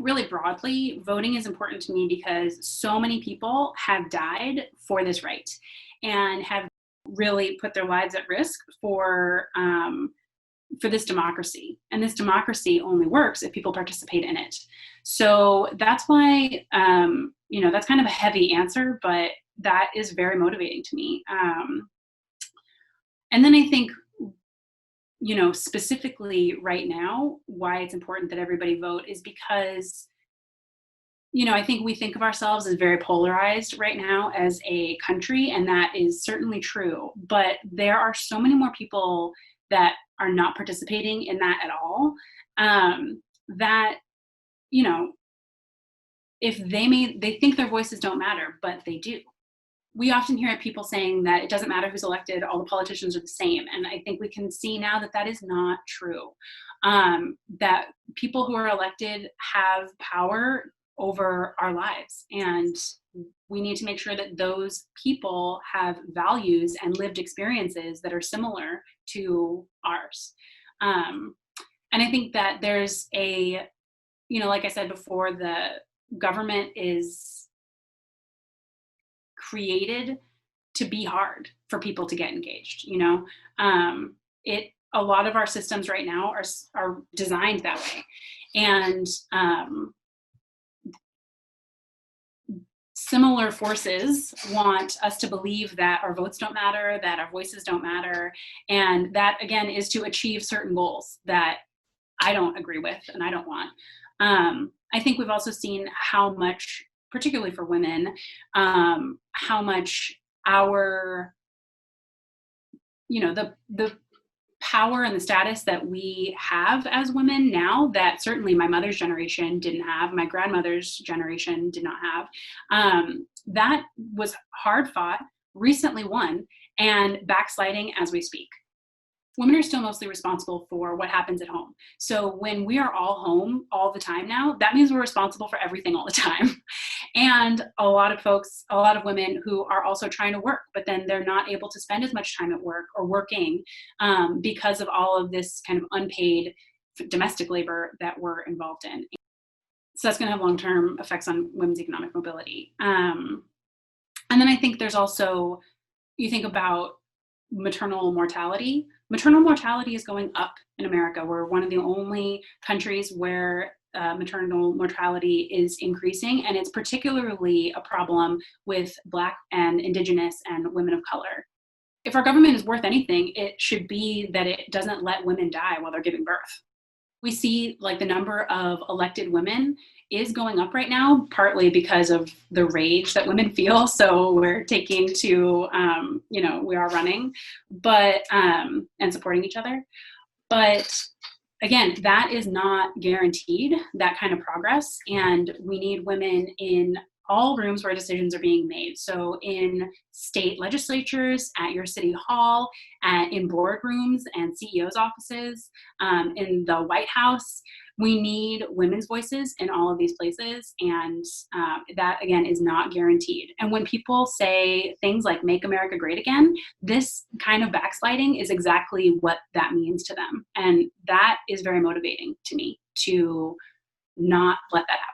really broadly, voting is important to me because so many people have died for this right and have really put their lives at risk for this democracy. And this democracy only works if people participate in it. So that's why, that's kind of a heavy answer, but that is very motivating to me. And then I think, specifically right now, why it's important that everybody vote is because, I think we think of ourselves as very polarized right now as a country, and that is certainly true. But there are so many more people that are not participating in that at all. That, if they think their voices don't matter, but they do. We often hear people saying that it doesn't matter who's elected, all the politicians are the same. And I think we can see now that that is not true. That people who are elected have power over our lives. And we need to make sure that those people have values and lived experiences that are similar to ours. And I think that there's like I said before, the government is created to be hard for people to get engaged. A lot of our systems right now are designed that way, and similar forces want us to believe that our votes don't matter, that our voices don't matter, and that again is to achieve certain goals that I don't agree with and I don't want. I think we've also seen how much, particularly for women, how much our, the power and the status that we have as women now that certainly my mother's generation didn't have, my grandmother's generation did not have, that was hard fought, recently won, and backsliding as we speak. Women are still mostly responsible for what happens at home. So when we are all home all the time now, that means we're responsible for everything all the time. And a lot of women who are also trying to work, but then they're not able to spend as much time at work or working because of all of this kind of unpaid domestic labor that we're involved in. So that's going to have long-term effects on women's economic mobility. And then I think there's also, you think about maternal mortality. Maternal mortality is going up in America. We're one of the only countries where maternal mortality is increasing, and it's particularly a problem with Black and Indigenous and women of color. If our government is worth anything, it should be that it doesn't let women die while they're giving birth. We see the number of elected women is going up right now, partly because of the rage that women feel. So we're taking to, we are running, but, and supporting each other. But again, that is not guaranteed, that kind of progress. And we need women in all rooms where decisions are being made. So in state legislatures, at your city hall, in boardrooms and CEOs' offices, in the White House, we need women's voices in all of these places. And that, again, is not guaranteed. And when people say things like "Make America Great Again," this kind of backsliding is exactly what that means to them. And that is very motivating to me to not let that happen.